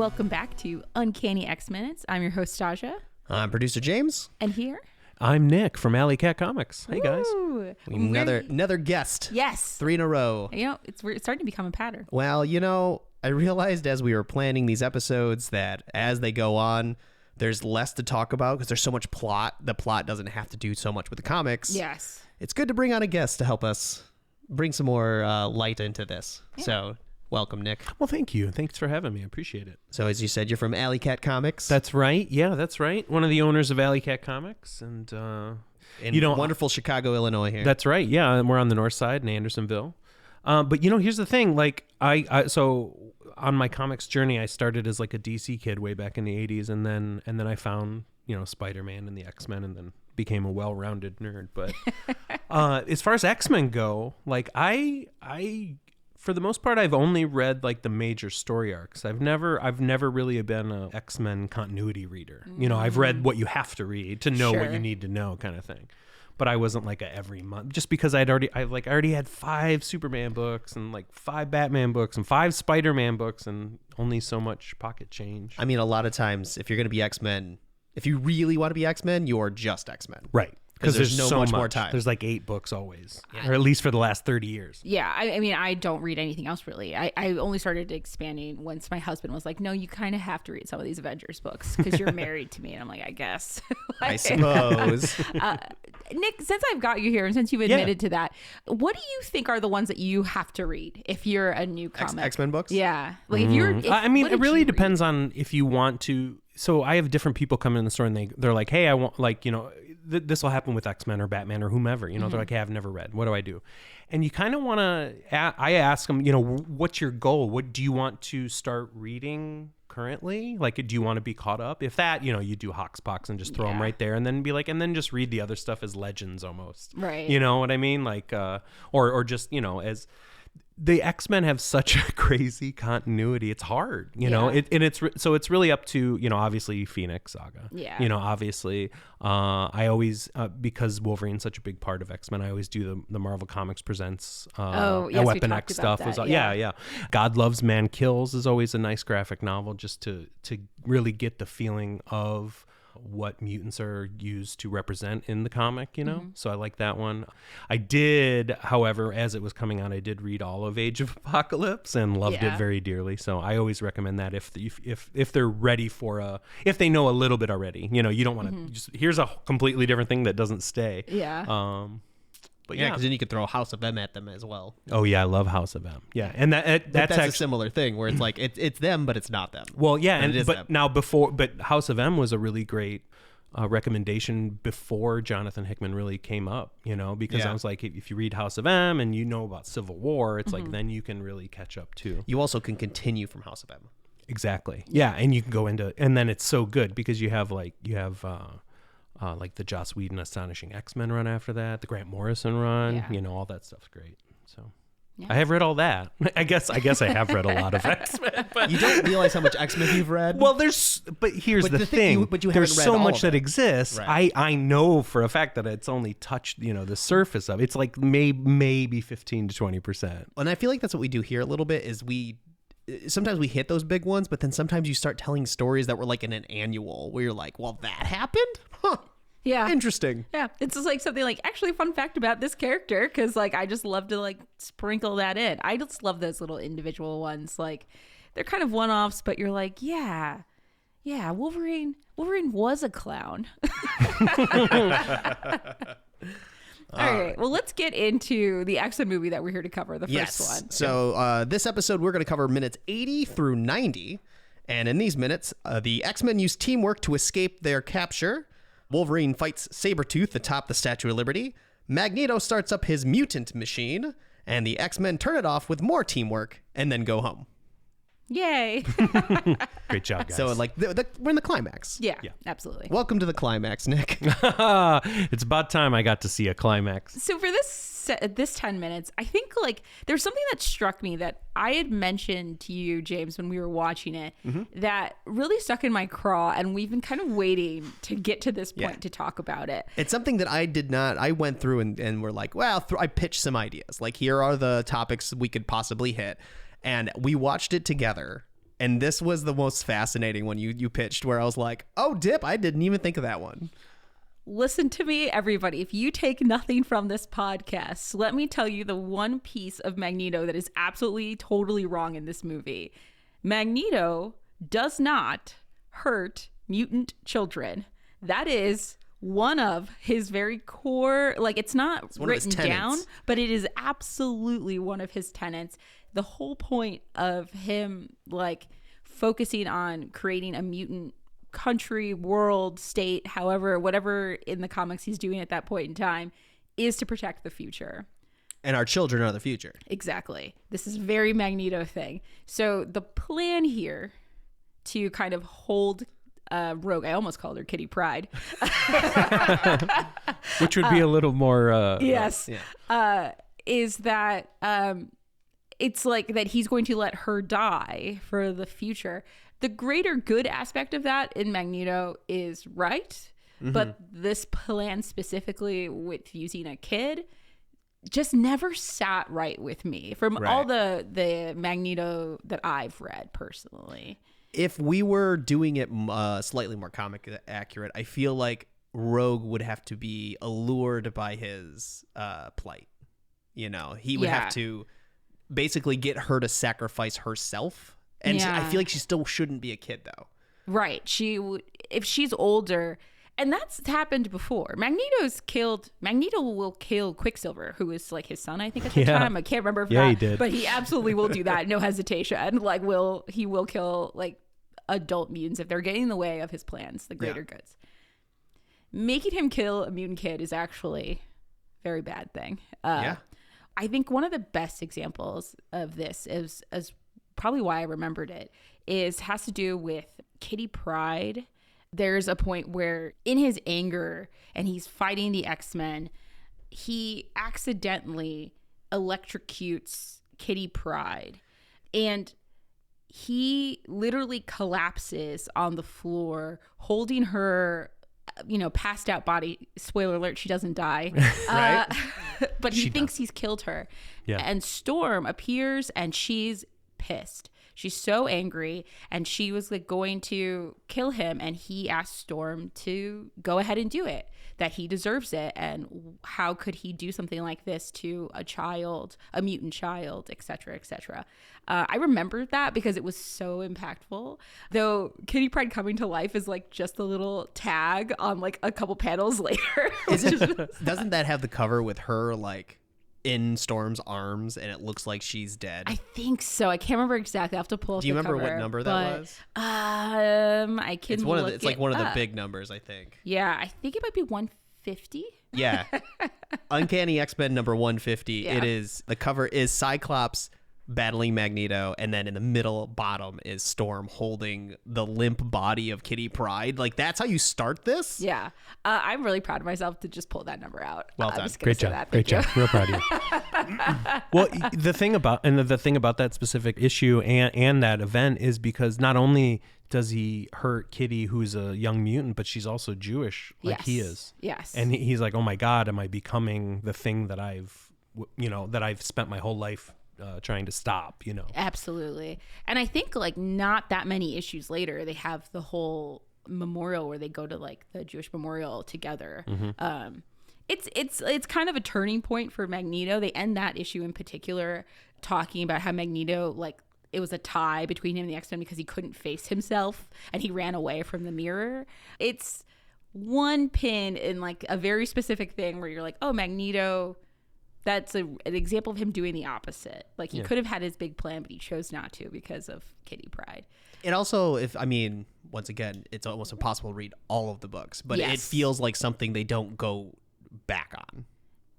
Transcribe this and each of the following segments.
Welcome back to Uncanny X-Minutes. I'm your host, Stasia. I'm producer James. And here? I'm Nick from AlleyCat Comics. Hey, guys. Ooh, Another guest. Yes. 3 in a row. You know, it's starting to become a pattern. Well, I realized as we were planning these episodes that as they go on, there's less to talk about because there's so much plot. The plot doesn't have to do so much with the comics. Yes. It's good to bring on a guest to help us bring some more light into this. Yeah. So welcome, Nick. Well, thank you. Thanks for having me. I appreciate it. So as you said, you're from AlleyCat Comics. That's right. Yeah, that's right. One of the owners of AlleyCat Comics. And, in wonderful Chicago, Illinois here. That's right. Yeah, and we're on the north side in Andersonville. But, here's the thing. Like, so on my comics journey, I started as like a DC kid way back in the 80s. And then I found, Spider-Man and the X-Men and then became a well-rounded nerd. But as far as X-Men go, like I for the most part, I've only read like the major story arcs. I've never really been a X-Men continuity reader. I've read what you have to read to know what you need to know kind of thing. But I wasn't like a every month, just because I already had 5 Superman books and like 5 Batman books and 5 Spider-Man books and only so much pocket change. I mean, a lot of times if you're going to be X-Men, if you really want to be X-Men, you're just X-Men. Right. Because there's no so much more time. There's like 8 books always, or at least for the last 30 years. Yeah, I mean, I don't read anything else really. I only started expanding once my husband was like, no, you kind of have to read some of these Avengers books because you're married to me. And I'm like, I guess. I suppose. Nick, since I've got you here and since you've admitted to that, what do you think are the ones that you have to read if you're a new comic? X-Men books? Yeah. Like if you're... it really depends on if you want to... So I have different people come in the store and they're like, hey, I want this will happen with X-Men or Batman or whomever. They're like, hey, I've never read. What do I do? And you kind of want to, I ask them, what's your goal? What do you want to start reading currently? Like, do you want to be caught up? If that, you do Hoxpox and just throw them right there and then be like, and then just read the other stuff as legends almost. Right. You know what I mean? Like, or just, as... The X-Men have such a crazy continuity. It's hard, it's really up to, obviously Phoenix Saga. Yeah. Obviously, I always, because Wolverine's such a big part of X-Men, I always do the Marvel Comics Presents Weapon X stuff. Yeah. God Loves, Man Kills is always a nice graphic novel just to really get the feeling of what mutants are used to represent in the comic, So I like that one. I did, however, as it was coming out, I did read all of Age of Apocalypse and loved it very dearly. So I always recommend that if they're ready for if they know a little bit already, you don't want to just, here's a completely different thing that doesn't stay. Yeah. But because then you could throw House of M at them as well. Oh yeah, I love House of M. Yeah, and that's actually a similar thing where it's like it's them, but it's not them. Well, yeah, but House of M was a really great recommendation before Jonathan Hickman really came up. Because I was like, if you read House of M and about Civil War, it's like then you can really catch up too. You also can continue from House of M. Exactly. Yeah, and you can go into, and then it's so good because you have like the Joss Whedon Astonishing X-Men run after that, the Grant Morrison run, all that stuff's great. So I have read all that. I guess I have read a lot of X-Men. But you don't realize how much X-Men you've read? Well, here's the thing. There's so much that exists. Right. I know for a fact that it's only touched, the surface of it. It's like maybe 15 to 20%. And I feel like that's what we do here a little bit is sometimes we hit those big ones, but then sometimes you start telling stories that were like in an annual where you're like, well, that happened? Huh. Yeah. Interesting. Yeah. It's just like something like, actually, fun fact about this character, because like I just love to like sprinkle that in. I just love those little individual ones. Like they're kind of one-offs, but you're like, yeah, Wolverine was a clown. All right. Well, let's get into the X-Men movie that we're here to cover, the first one. So this episode, we're going to cover minutes 80 through 90. And in these minutes, the X-Men use teamwork to escape their capture. Wolverine fights Sabretooth atop the Statue of Liberty. Magneto starts up his mutant machine. And the X-Men turn it off with more teamwork and then go home. Yay. Great job, guys. So like we're in the climax. Yeah, absolutely. Welcome to the climax, Nick. It's about time I got to see a climax. So for this 10 minutes, I think like there's something that struck me that I had mentioned to you, James, when we were watching it, that really stuck in my craw, and we've been kind of waiting to get to this point to talk about it. It's something that I went through and we're like, well, I pitched some ideas. Like, here are the topics we could possibly hit. And we watched it together. And this was the most fascinating one you pitched, where I was like, oh, dip, I didn't even think of that one. Listen to me, everybody. If you take nothing from this podcast, let me tell you the one piece of Magneto that is absolutely, totally wrong in this movie. Magneto does not hurt mutant children. That is one of his very core, like it's not written down, but it is absolutely one of his tenets. The whole point of him like focusing on creating a mutant country, world, state, however, whatever in the comics he's doing at that point in time, is to protect the future. And our children are the future. Exactly. This is a very Magneto thing. So the plan here to kind of hold Rogue, I almost called her Kitty Pryde. Which would be a little more... yes. Is that it's like that he's going to let her die for the future. The greater good aspect of that in Magneto is right. But this plan specifically with using a kid just never sat right with me from all the Magneto that I've read personally. If we were doing it slightly more comic accurate, I feel like Rogue would have to be allured by his plight. You know, he would have to basically get her to sacrifice herself. And I feel like she still shouldn't be a kid, though. Right. If she's older, and that's happened before. Magneto will kill Quicksilver, who is like his son, I think, at the time. I can't remember if he did. But he absolutely will do that, no hesitation. Like he will kill like adult mutants if they're getting in the way of his plans, the greater goods. Making him kill a mutant kid is actually a very bad thing. I think one of the best examples of this is probably why I remembered it has to do with Kitty Pryde. There's a point where in his anger and he's fighting the X-Men, he accidentally electrocutes Kitty Pryde and he literally collapses on the floor holding her, passed out body. Spoiler alert, she doesn't die. But he thinks he's killed her. Yeah. And Storm appears and she's pissed. She's so angry and she was like going to kill him, and he asked Storm to go ahead and do it, that he deserves it, and how could he do something like this to a mutant child, etc., etc. I remember that because it was so impactful, though Kitty Pryde coming to life is like just a little tag on like a couple panels later. Doesn't that have the cover with her like in Storm's arms and it looks like she's dead? I think so. I can't remember exactly. I have to pull up the cover. Do you remember what number that was? I can It's like one of the big numbers, I think. Yeah, I think it might be 150. Yeah. Uncanny X-Men number 150. Yeah. It is, the cover is Cyclops battling Magneto, and then in the middle bottom is Storm holding the limp body of Kitty Pryde. Like, that's how you start this? Yeah. I'm really proud of myself to just pull that number out. Well done. Great job. Great job. Real proud of you. Well, the thing about that specific issue and that event is because not only does he hurt Kitty, who's a young mutant, but she's also Jewish, like he is. Yes. And he's like, oh my God, am I becoming the thing that I've spent my whole life trying to stop, Absolutely. And I think like not that many issues later, they have the whole memorial where they go to like the Jewish memorial together. It's kind of a turning point for Magneto. They end that issue in particular talking about how Magneto, like, it was a tie between him and the X-Men because he couldn't face himself and he ran away from the mirror. It's one pin in like a very specific thing where you're like, oh, Magneto, that's an example of him doing the opposite. Like he could have had his big plan, but he chose not to because of Kitty Pryde. And also, once again, it's almost impossible to read all of the books, but it feels like something they don't go back on.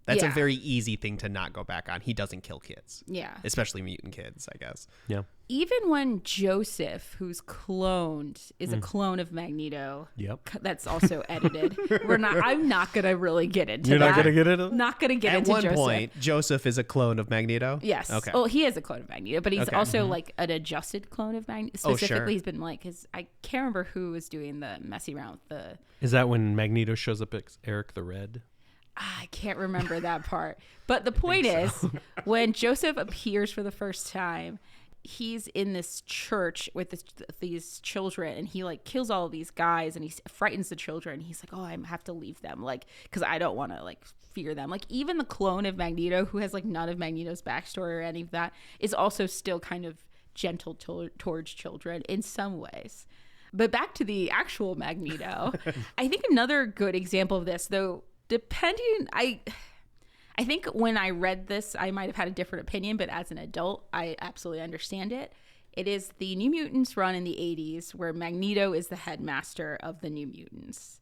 That's a very easy thing to not go back on. He doesn't kill kids. Yeah. Especially mutant kids, I guess. Yeah. Even when Joseph, who's cloned, is a clone of Magneto. Yep. That's also edited. I'm not going to really get into You're that. not going to get into it? Not going to get into Joseph. At one point, Joseph is a clone of Magneto? Yes. Okay. Well, he is a clone of Magneto, but he's also like an adjusted clone of Magneto. Specifically, he's been like I can't remember who was doing the messy around with the... Is that when Magneto shows up as Eric the Red? I can't remember that part. But the point is, when Joseph appears for the first time, he's in this church with these children, and he like kills all of these guys, and he frightens the children. He's like, oh, I have to leave them, like, because I don't want to like fear them. Like, even the clone of Magneto, who has like none of Magneto's backstory or any of that, is also still kind of gentle towards children in some ways. But back to the actual Magneto, I think another good example of this, though, I think when I read this, I might have had a different opinion, but as an adult, I absolutely understand it. It is the New Mutants run in the 80s where Magneto is the headmaster of the New Mutants.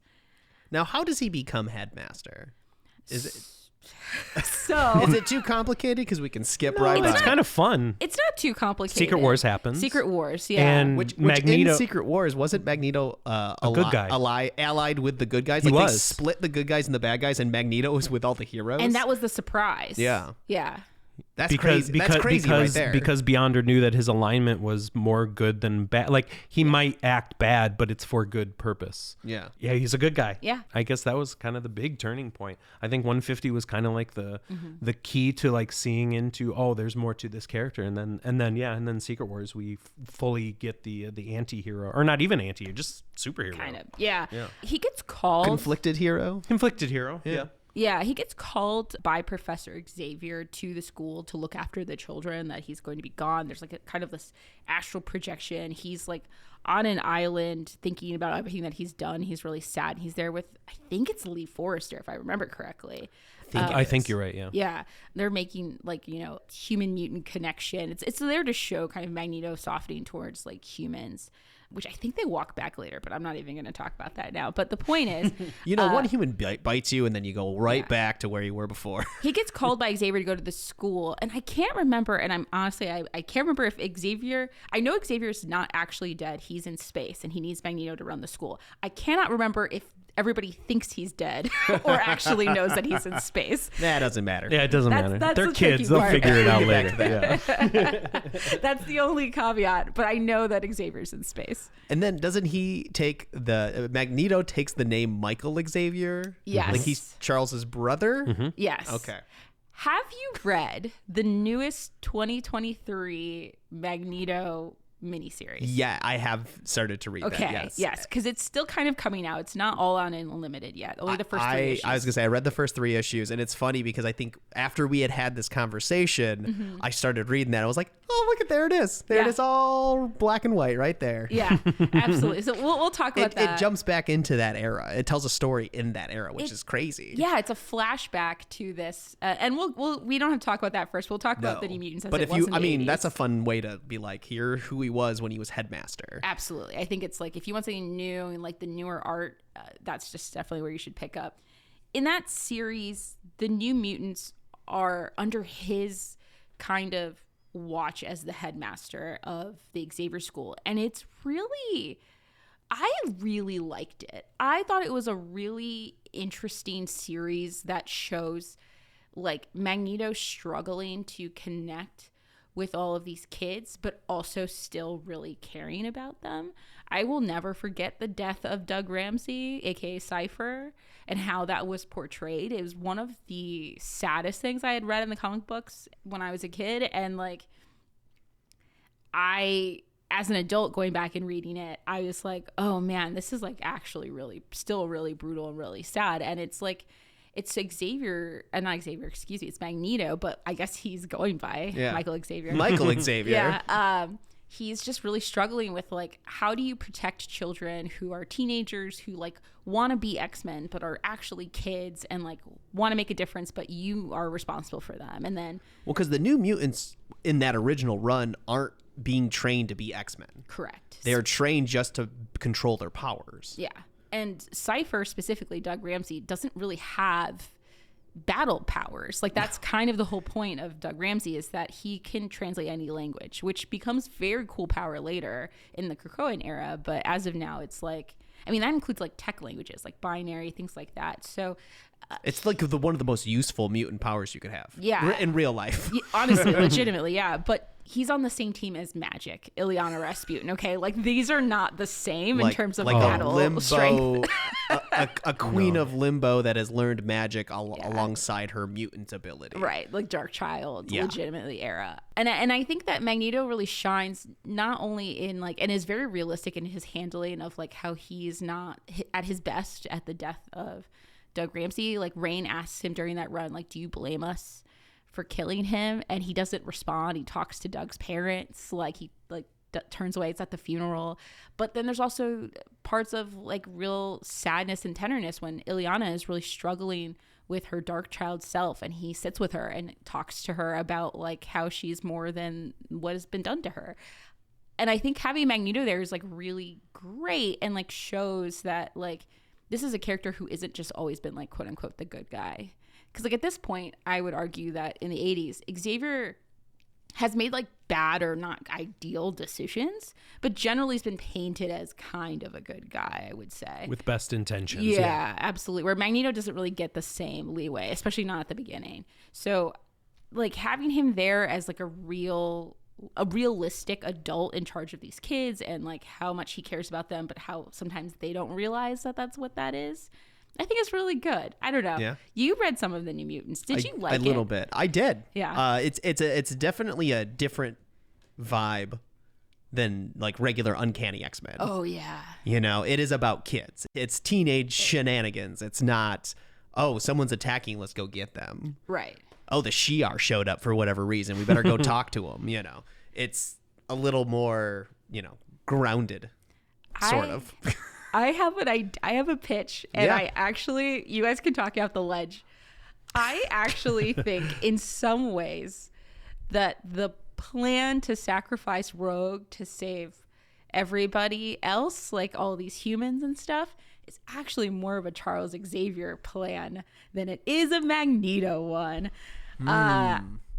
Now, how does he become headmaster? Is it too complicated? Because we can skip right by it's kind of fun. It's not too complicated. Secret Wars happens. Secret Wars, yeah. And which Magneto, in Secret Wars, wasn't Magneto a good guy. allied with the good guys? He Like was. They split the good guys and the bad guys, and Magneto was with all the heroes? And that was the surprise. Yeah. Yeah. That's crazy. That's crazy right there. Because Beyonder knew that his alignment was more good than bad. Like, he might act bad, but it's for good purpose. Yeah. Yeah, he's a good guy. Yeah. I guess that was kind of the big turning point. I think 150 was kind of like the key to like seeing into, oh, there's more to this character. And then Secret Wars, we fully get the anti-hero, or not even anti-hero, just superhero. Kind of. Yeah. He gets called Conflicted hero? Conflicted hero. Yeah. Yeah, he gets called by Professor Xavier to the school to look after the children, that he's going to be gone. There's like a kind of this astral projection. He's like on an island thinking about everything that he's done. He's really sad. He's there with, I think it's Lee Forrester, if I remember correctly. I think you're right, yeah. Yeah, they're making like, human mutant connection. It's there to show kind of Magneto softening towards like humans, which I think they walk back later, but I'm not even going to talk about that now. But the point is, one human bites you, and then you go right back to where you were before. He gets called by Xavier to go to the school, and I can't remember, and I'm honestly, I can't remember if I know Xavier's not actually dead. He's in space, and he needs Magneto to run the school. I cannot remember if everybody thinks he's dead or actually knows that he's in space. That doesn't matter. Yeah, it doesn't matter. That's They're the kids. tricky They'll part. figure it out later. Yeah. That's the only caveat, but I know that Xavier's in space. And then doesn't he take Magneto takes the name Michael Xavier? Yes. Like he's Charles's brother? Yes. Okay. Have you read the newest 2023 Magneto miniseries? Yeah, I have started to read that. Yes, because it's still kind of coming out. It's not all on Unlimited yet. Only the first 3 issues. I was gonna say I read the first 3 issues, and it's funny because I think after we had this conversation, I started reading that. I was like, oh, look there it is. There it is, all black and white right there. Yeah, absolutely. So we'll talk about that. It jumps back into that era. It tells a story in that era, which is crazy. Yeah, it's a flashback to this, and we don't have to talk about that first. We'll talk about the New Mutants. As but it was in the 80s. That's a fun way to be like, here who he was when he was headmaster. Absolutely. I think it's like, if you want something new and like the newer art, that's just definitely where you should pick up. In that series, the New Mutants are under his kind of watch as the headmaster of the Xavier School, and it's really, I really liked it. I thought it was a really interesting series that shows like Magneto struggling to connect with all of these kids, but also still really caring about them. I will never forget the death of Doug Ramsey, aka Cypher, and how that was portrayed. It was one of the saddest things I had read in the comic books when I was a kid, and like as an adult going back and reading it, I was like, oh man, this is like actually really still really brutal and really sad. And it's like, it's Xavier, not Xavier, excuse me, it's Magneto, but I guess he's going by Michael Xavier. Michael Xavier. Yeah. He's just really struggling with like, how do you protect children who are teenagers who like want to be X-Men but are actually kids and like want to make a difference, but you are responsible for them. And then, well, because the New Mutants in that original run aren't being trained to be X-Men. Correct. They're trained just to control their powers. Yeah. And Cypher, specifically Doug Ramsey, doesn't really have battle powers. Like, that's kind of the whole point of Doug Ramsey, is that he can translate any language, which becomes very cool power later in the Krakoan era. But as of now, it's like, I mean, that includes like tech languages, like binary, things like that. So it's like one of the most useful mutant powers you could have. Yeah. In real life. Honestly, legitimately, yeah. But he's on the same team as Magic, Ileana Rasputin, okay? Like, these are not the same in terms of battle limbo, strength. a a queen of limbo that has learned magic alongside her mutant ability. Right, like Dark Child, Yeah. legitimately era. And I think that Magneto really shines not only in like, and is very realistic in his handling of like how he's not at his best at the death of Doug Ramsey. Like Rain asks him during that run, like, do you blame us for killing him? And he doesn't respond. He talks to Doug's parents, like he like turns away. It's at the funeral. But then there's also parts of like real sadness and tenderness when Illyana is really struggling with her Dark Child self, and he sits with her and talks to her about like how she's more than what has been done to her. And I think having Magneto there is like really great and like shows that like this is a character who isn't just always been like quote unquote the good guy. Because like at this point, I would argue that in the 80s, Xavier has made like bad or not ideal decisions, but generally has been painted as kind of a good guy, I would say. With best intentions. Yeah, absolutely. Where Magneto doesn't really get the same leeway, especially not at the beginning. So like having him there as like a realistic adult in charge of these kids and like how much he cares about them, but how sometimes they don't realize that that's what that is. I think it's really good. I don't know. Yeah. You read some of the New Mutants. Did you like it? A little bit. I did. Yeah. It's definitely a different vibe than like regular Uncanny X-Men. Oh yeah. You know, it is about kids. It's teenage shenanigans. It's not, oh, someone's attacking, let's go get them. Right. Oh, the Shi'ar showed up for whatever reason. We better go talk to him, you know. It's a little more, you know, grounded, sort of. I have a pitch, and Yeah. I actually, you guys can talk out the ledge. I actually think in some ways that the plan to sacrifice Rogue to save everybody else, like all these humans and stuff, is actually more of a Charles Xavier plan than it is a Magneto one.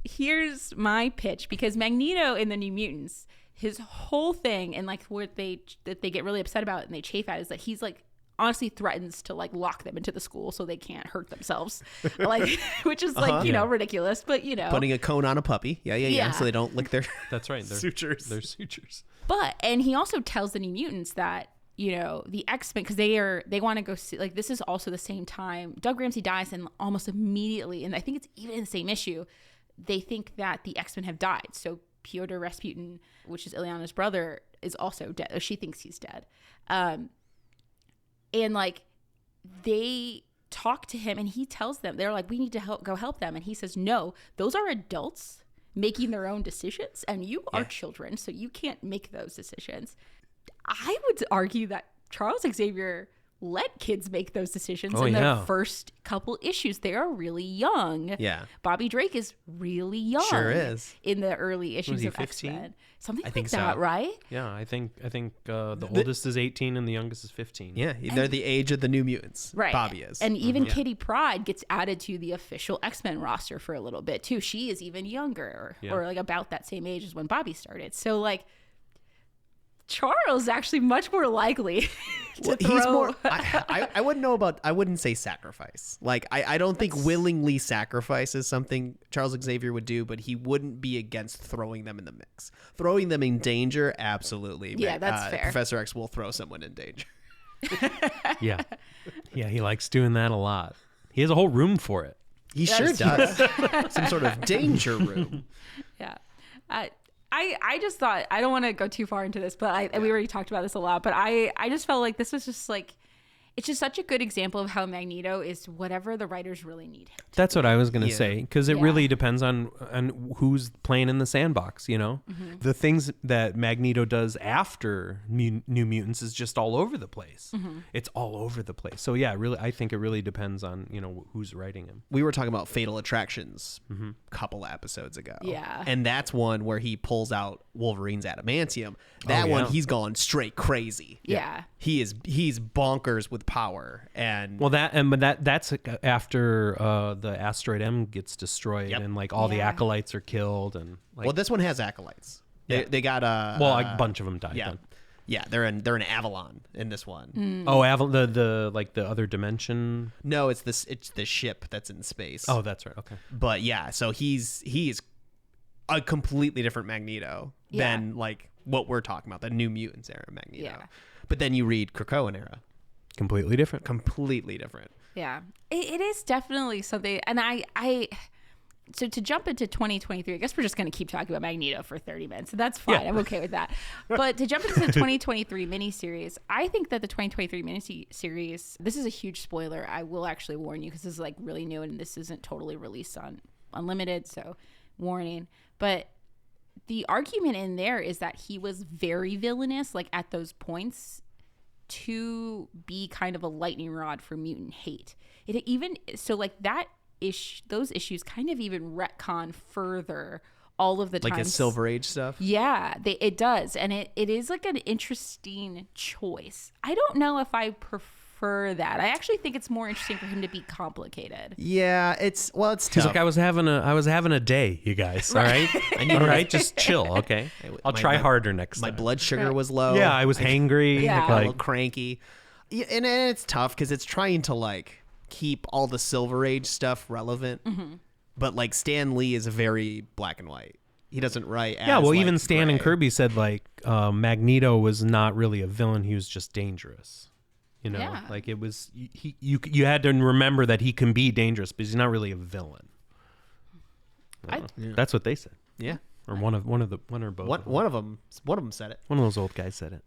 Here's my pitch, because Magneto in the New Mutants, his whole thing, and like what they get really upset about and they chafe at, is that he's like honestly threatens to like lock them into the school so they can't hurt themselves, like which is like you know, ridiculous, but you know, Putting a cone on a puppy, yeah, so they don't lick their That's right. They're, sutures. They're sutures. But and he also tells the New Mutants that, you know, the X-Men, because they want to go see, like this is also the same time Doug Ramsey dies, and almost immediately, and I think it's even in the same issue, they think that the X-Men have died. So Pyotr Rasputin, which is Illyana's brother, is also dead. She thinks he's dead. And like they talk to him and he tells them, they're like, we need to go help them. And he says, no, those are adults making their own decisions and you are children, so you can't make those decisions. I would argue that Charles Xavier let kids make those decisions in the first couple issues. They are really young. Yeah. Bobby Drake is really young. Sure is. In the early issues he, of 15? X-Men. Something I like think that, so. right? Yeah, I think the oldest is 18 and the youngest is 15. Yeah, they're the age of the New Mutants. Right. Bobby is. And even Kitty Pryde gets added to the official X-Men roster for a little bit too. She is even younger or like about that same age as when Bobby started. So like Charles is actually much more likely to throw. He's more. I wouldn't know about. I wouldn't say sacrifice. Like I don't think willingly sacrifice is something Charles Xavier would do, but he wouldn't be against throwing them in the mix. Throwing them in danger, absolutely. Yeah, that's fair. Professor X will throw someone in danger. Yeah, he likes doing that a lot. He has a whole room for it. He sure does. Some sort of danger room. Yeah. I just thought, I don't want to go too far into this, but we already talked about this a lot, but I just felt like this was just like, it's just such a good example of how Magneto is whatever the writers really need him to. That's what I was going to say, because it really depends on who's playing in the sandbox, you know? Mm-hmm. The things that Magneto does after New Mutants is just all over the place. Mm-hmm. It's all over the place. So yeah, really, I think it really depends on, you know, who's writing him. We were talking about Fatal Attractions a couple episodes ago. Yeah. And that's one where he pulls out Wolverine's adamantium. That one, he's gone straight crazy. Yeah. He's bonkers with power. And Well, that's after the asteroid M gets destroyed and like all the acolytes are killed and like, well, this one has acolytes. They got a bunch of them died. Yeah. Then. Yeah, they're in Avalon in this one. Oh, the like the other dimension. No, it's the ship that's in space. Oh, that's right. Okay. But yeah, so he's a completely different Magneto than like what we're talking about, the New Mutants era Magneto. Yeah. But then you read Krakoan era, Completely different. Completely different. Yeah, it is definitely something. And so to jump into 2023, I guess we're just going to keep talking about Magneto for 30 minutes. So that's fine. Yeah. I'm okay with that. But to jump into the 2023 miniseries, I think that the 2023 miniseries, this is a huge spoiler. I will actually warn you because this is like really new and this isn't totally released on Unlimited. So warning. But the argument in there is that he was very villainous, like at those points, to be kind of a lightning rod for mutant hate. It even so like that those issues kind of even retcon further all of the like times. his Silver Age stuff. Yeah, it does, and it is like an interesting choice. I don't know if I prefer that. I actually think it's more interesting for him to be complicated. Yeah, it's tough. He's like, I was having a day, you guys. All right, all right, just chill, okay. I'll try harder next time. My blood sugar was low. Yeah, I was hangry. Yeah. Like, a little cranky. Yeah, and it's tough because it's trying to like keep all the Silver Age stuff relevant, but like Stan Lee is very black and white. He doesn't write. Yeah, well, like, even Stan gray. and Kirby said like Magneto was not really a villain; he was just dangerous. You know, Yeah. like it was you had to remember that he can be dangerous, but he's not really a villain. That's what they said. Yeah, Or one or both. one of them said it. One of those old guys said it.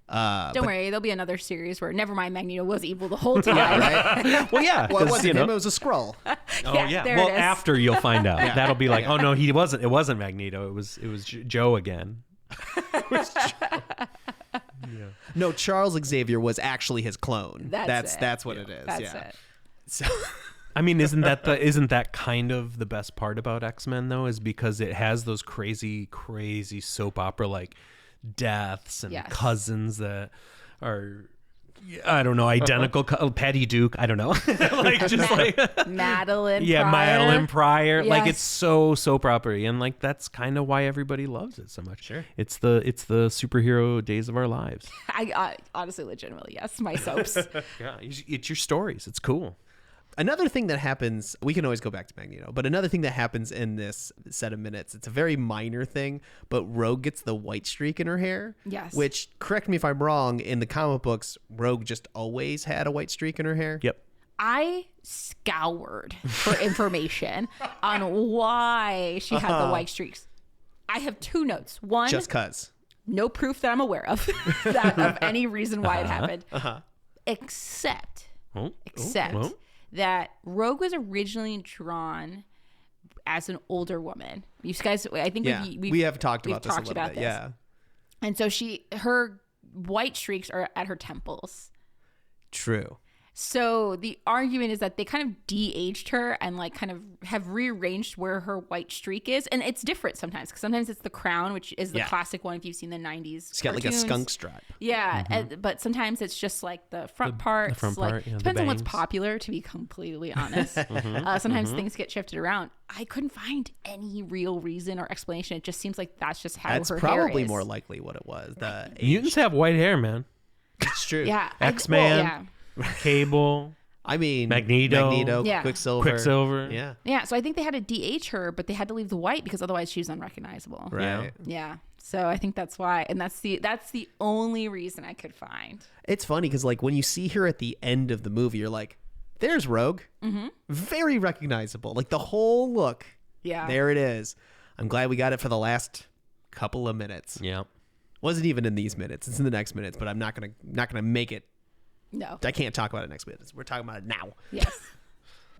Don't worry, there'll be another series where never mind, Magneto was evil the whole time. Right? Well, yeah. Well, it 'cause, wasn't him. It was a Skrull. Yeah, there Well, it is. after you'll find out. That'll be like, oh no, he wasn't. It wasn't Magneto. It was Joe again. No, Charles Xavier was actually his clone. That's what it is. That's yeah. it. So, I mean, isn't that kind of the best part about X-Men though? Is because it has those crazy soap opera like deaths and Yes. cousins that are, I don't know, identical. Patty Duke. I don't know, like just like Madeline. yeah, Pryor. Madeline Pryor. Like Yes. it's so soap opera, and like that's kind of why everybody loves it so much. Sure. It's the superhero days of our lives. I honestly, legitimately, yes, my soaps. Yeah, it's your stories. It's cool. another thing that happens, we can always go back to Magneto, but another thing that happens in this set of minutes, it's a very minor thing, but Rogue gets the white streak in her hair. Yes. Which, correct me if I'm wrong, in the comic books, Rogue just always had a white streak in her hair. Yep. I scoured for information on why she had the white streaks. I have two notes. One, Just cuz. no proof that I'm aware of that of any reason why it happened. Except that Rogue was originally drawn as an older woman. You guys, I think Yeah, we have talked about this a little bit. Yeah. And so her white streaks are at her temples. True. So the argument is that they kind of de-aged her and like kind of have rearranged where her white streak is. And it's different sometimes because sometimes it's the crown, which is the classic one if you've seen the 90s It's got cartoons. like a skunk stripe. Yeah, but sometimes it's just like the front part. The front like, part, yeah, depends the on what's bangs. popular, to be completely honest. Sometimes things get shifted around. I couldn't find any real reason or explanation. It just seems like that's just how That's her hair probably is. more likely what it was. The Mutants have white hair, man. It's true. Yeah. X-Man. Cable. I mean, Magneto. Yeah. Quicksilver. Yeah. Yeah, so I think they had to de-age her, but they had to leave the white because otherwise she's unrecognizable. Right. Yeah. So I think that's why, and that's the only reason I could find. It's funny because like when you see her at the end of the movie, you're like, there's Rogue. Mm-hmm. Very recognizable. Like the whole look. Yeah. There it is. I'm glad we got it for the last couple of minutes. Yeah. Wasn't even in these minutes. It's in the next minutes, but I'm not gonna make it. No. I can't talk about it next minutes. We're talking about it now. Yes.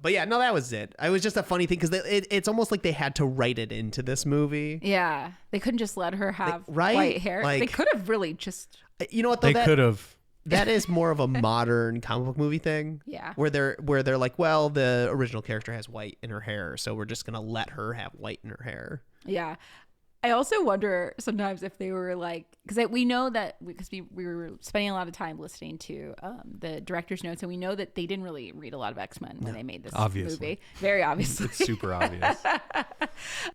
But yeah, no, that was it. It was just a funny thing because it's almost like they had to write it into this movie. Yeah. They couldn't just let her have right? white hair. Like- they could have really just. You know what though? They could have. That is more of a modern comic book movie thing. Yeah. Where they're like, well, the original character has white in her hair, so we're just gonna let her have white in her hair. Yeah. I also wonder sometimes if they were like, because we know that because we were spending a lot of time listening to the director's notes, and we know that they didn't really read a lot of X-Men when they made this movie. Very obviously. It's super obvious.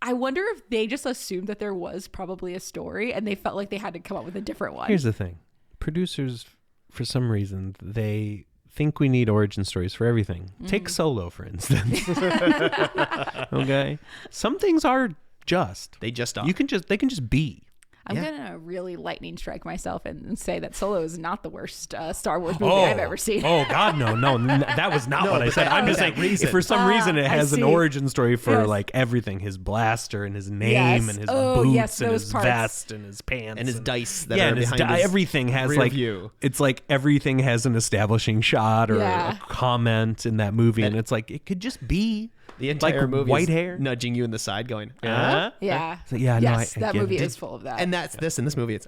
I wonder if they just assumed that there was probably a story and they felt like they had to come up with a different one. Here's the thing. Producers, for some reason, they think we need origin stories for everything. Take Solo, for instance. Okay? Some things are they can just be. I'm gonna really lightning strike myself and say that Solo is not the worst Star Wars movie I've ever seen. Oh God, no, that was not what I said. I'm just saying, if for some reason it has an origin story for like everything, his blaster and his name and his boots and his vest and his pants and his dice that are behind his everything has like view. It's like everything has an establishing shot or a comment in that movie, and it's like it could just be the entire like movie white is hair nudging you in the side, going, Yeah. So, yeah, yes, no, that movie is full of that. And that's this in this movie. It's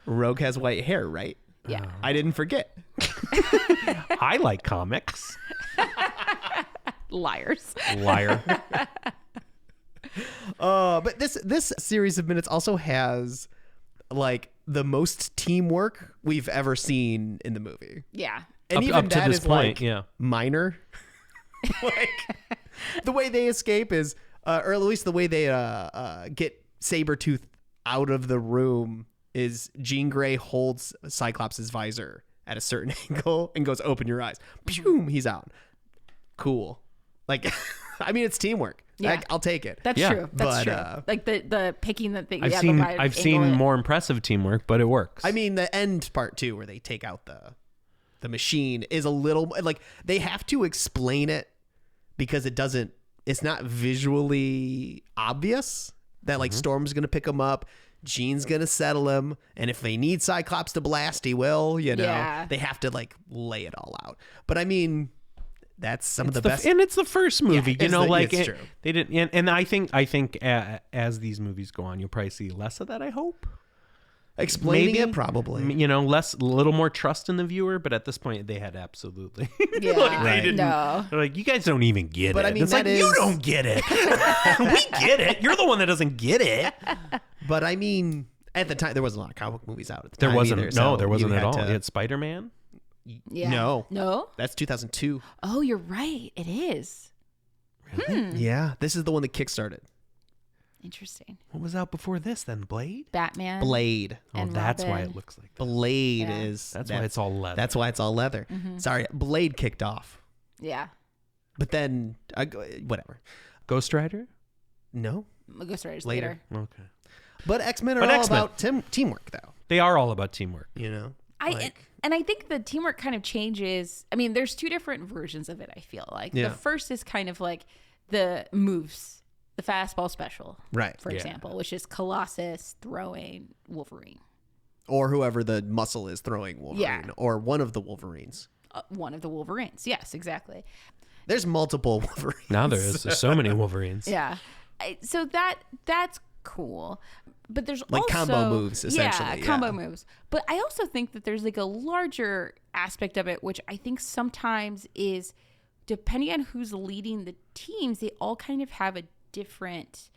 Rogue has white hair, right? Yeah. I didn't forget. I like comics. Liars. Liar. But this series of minutes also has like the most teamwork we've ever seen in the movie. Yeah. And even up to that this is point, like minor. Like the way they escape is, or at least the way they get Sabretooth out of the room is Jean Grey holds Cyclops' visor at a certain angle and goes, "Open your eyes." Boom, he's out. Cool. Like, I mean, it's teamwork. Yeah. I'll take it. That's true. That's But, true. Like the picking the thing. I've seen more impressive teamwork, but it works. I mean, the end part too, where they take out the machine, is a little like they have to explain it because it's not visually obvious that like Storm's gonna pick him up, Jean's gonna settle him, and if they need Cyclops to blast, he will. They have to like lay it all out. But I mean, that's some of the best, and it's the first movie. it's true. They didn't, and I think as these movies go on, you'll probably see less of that. I hope. Explaining Maybe, it, probably. a little more trust in the viewer, but at this point they had absolutely. Yeah, they didn't. No. They're like, you guys don't even get But it. I mean, it's that like, you don't get it. We get it. You're the one that doesn't get it. But I mean, at the time, there wasn't a lot of comic book movies out at the There time wasn't. either, so There wasn't you at had all. to- You had Spider-Man. Yeah. No. That's 2002. Oh, you're right. It is. Yeah, this is the one that kickstarted. Interesting. What was out before this then? Blade. Batman. Blade. Oh, And that's why Robin. it looks like that. Blade Yeah. is. That's why it's all leather. That's why it's all leather. Sorry, Blade kicked off, Yeah. but then whatever. Ghost Rider. No, Ghost Rider's Later. later. Okay. but X-Men are But all X-Men. about teamwork, though. They are all about teamwork. You know, And I think the teamwork kind of changes. I mean, there's two different versions of it, I feel like. Yeah. The first is kind of like the moves, the fastball special, right? for example, which is Colossus throwing Wolverine. Or whoever the muscle is throwing Wolverine, Yeah. or one of the Wolverines. One of the Wolverines. Yes, exactly. There's multiple Wolverines. Now there's so many Wolverines. Yeah. So that's cool. But there's Like also combo moves, essentially, Yeah, combo yeah. moves. But I also think that there's like a larger aspect of it, which I think sometimes is depending on who's leading the teams, they all kind of have a different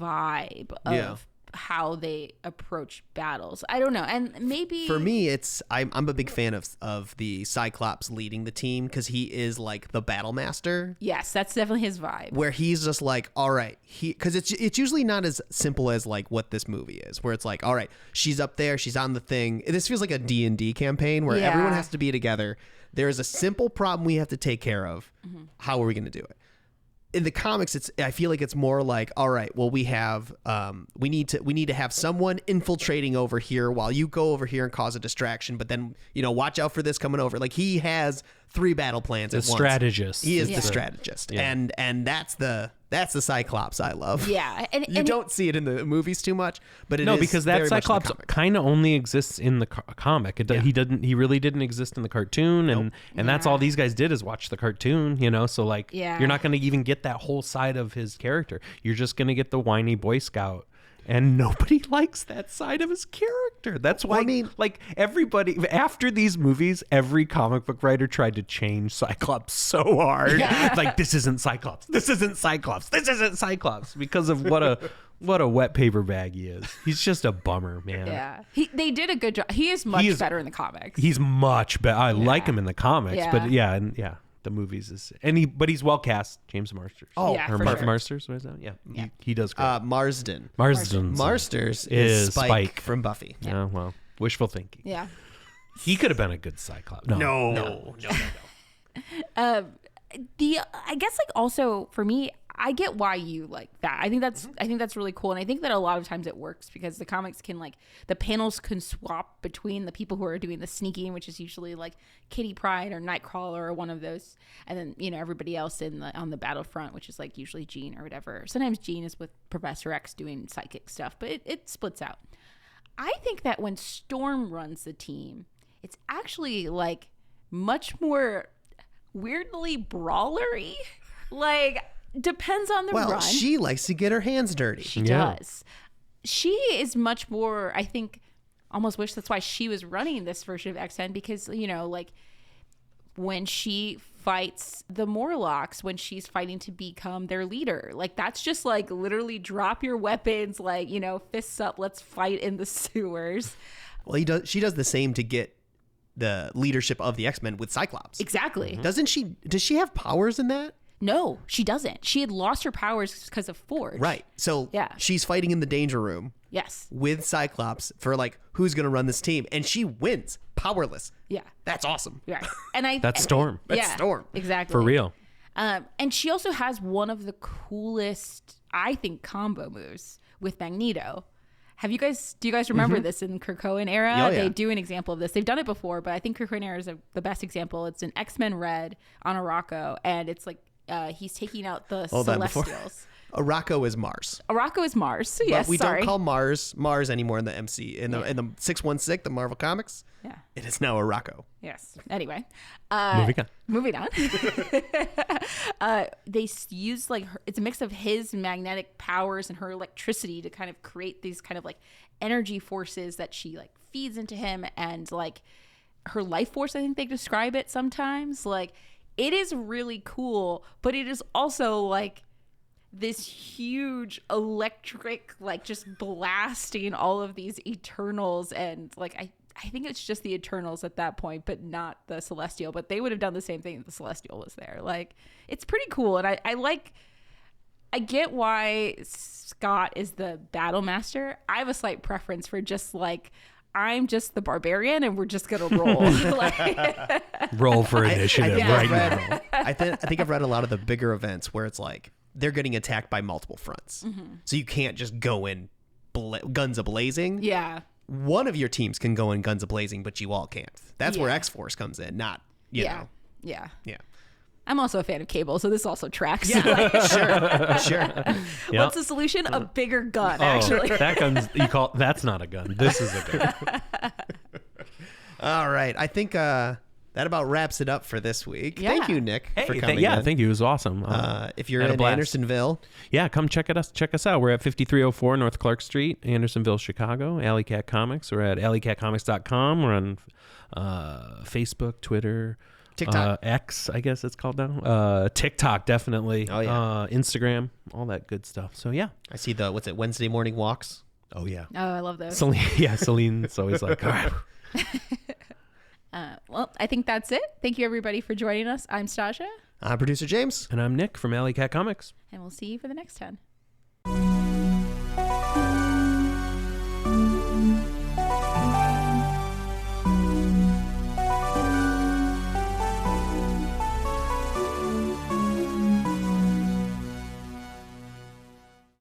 vibe of how they approach battles. I don't know. And maybe For me, I'm a big fan of the Cyclops leading the team because he is like the battle master. yes, that's definitely his vibe. Where he's just like, all right, because it's usually not as simple as like what this movie is, where it's like, all right, she's up there, she's on the thing. This feels like a D&D campaign where Yeah. everyone has to be together. There is a simple problem we have to take care of. How are we going to do it? In the comics, I feel like it's more like, all right, well, we need to have someone infiltrating over here while you go over here and cause a distraction, but then, watch out for this coming over. Like, he has 3 battle plans at once. Strategist. He is Yeah. the strategist. Yeah. And that's the Cyclops I love. Yeah. And You don't see it in the movies too much, but it No, is because that very much in the Cyclops comic. kind of only exists in the comic. He really didn't exist in the cartoon, and that's all these guys did is watch the cartoon. So like, Yeah. you're not going to even get that whole side of his character. You're just going to get the whiny Boy Scout. And nobody likes that side of his character. That's why, Well, I mean- like, everybody, after these movies, every comic book writer tried to change Cyclops so hard. Like, this isn't Cyclops. This isn't Cyclops. This isn't Cyclops. Because of what a wet paper bag he is. He's just a bummer, man. Yeah. They did a good job. He is much better in the comics. He's much better. I like him in the comics, Yeah. but the movies is, but he's well cast. James Marsters. Oh, Yeah, or for sure. Marsters, what is that? Yeah. He does great. Marsden. Marsters is Spike from Buffy. Yeah, well, wishful thinking. Yeah. He could have been a good Cyclops. No. I guess like also for me, I get why you like that. I think that's really cool, and I think that a lot of times it works because the comics can like the panels can swap between the people who are doing the sneaking, which is usually like Kitty Pryde or Nightcrawler or one of those, and then everybody else on the battlefront, which is like usually Jean or whatever. Sometimes Jean is with Professor X doing psychic stuff, but it splits out. I think that when Storm runs the team, it's actually like much more weirdly brawlery. Like, depends on the run. Well, she likes to get her hands dirty. She does. She is much more, I think, almost wish that's why she was running this version of X-Men, because, like when she fights the Morlocks, when she's fighting to become their leader, like that's just like literally drop your weapons, like, fists up, let's fight in the sewers. Well, she does the same to get the leadership of the X-Men with Cyclops. Exactly. Does she have powers in that? No, she doesn't. She had lost her powers because of Forge. Right. So she's fighting in the danger room. Yes. With Cyclops for like, who's going to run this team? And she wins powerless. Yeah. That's awesome. Right. And that's Storm. That's Storm. Exactly. For real. And she also has one of the coolest, I think, combo moves with Magneto. Do you guys remember this in Krakoan era? Oh, yeah. They do an example of this. They've done it before, but I think Krakoan era is the best example. It's an X-Men Red on Arakko, and it's like he's taking out the Celestials. Arakko is Mars. Arakko is Mars. Yes, but we sorry. don't call Mars anymore in the MC in the 616, the Marvel Comics. Yeah. It is now Arakko. Yes. Anyway, moving on. They use like it's a mix of his magnetic powers and her electricity to kind of create these kind of like energy forces that she like feeds into him, and like her life force, I think they describe it sometimes. Like, it is really cool, but it is also like this huge electric, like just blasting all of these Eternals, and like I think it's just the Eternals at that point, but not the Celestial. But they would have done the same thing if the Celestial was there. Like, it's pretty cool, and I get why Scott is the battle master. I have a slight preference for just like, I'm just the barbarian and we're just gonna roll. Roll for initiative now. I think I've read a lot of the bigger events where it's like they're getting attacked by multiple fronts, so you can't just go in guns a-blazing. Yeah. One of your teams can go in guns a-blazing, but you all can't. That's where X-Force comes in, not you know. Yeah. Yeah. I'm also a fan of Cable, so this also tracks. Yeah, sure. Yep. What's the solution? A bigger gun, actually. That gun's that's not a gun. This is a gun. All right. I think that about wraps it up for this week. Yeah. Thank you, Nick, for coming in. Thank you. It was awesome. If you're had a in blast. Andersonville, come check us out. We're at 5304 North Clark Street, Andersonville, Chicago. AlleyCat Comics. We're at alleycatcomics.com. We're on Facebook, Twitter, TikTok, X, I guess it's called now. TikTok, definitely. Oh, yeah. Instagram, all that good stuff. So yeah. I see Wednesday morning walks. Oh yeah. Oh, I love those. Celine's always like, all right. Well, I think that's it. Thank you, everybody, for joining us. I'm Stasha. I'm producer James. And I'm Nick from AlleyCat Comics. And we'll see you for the next 10.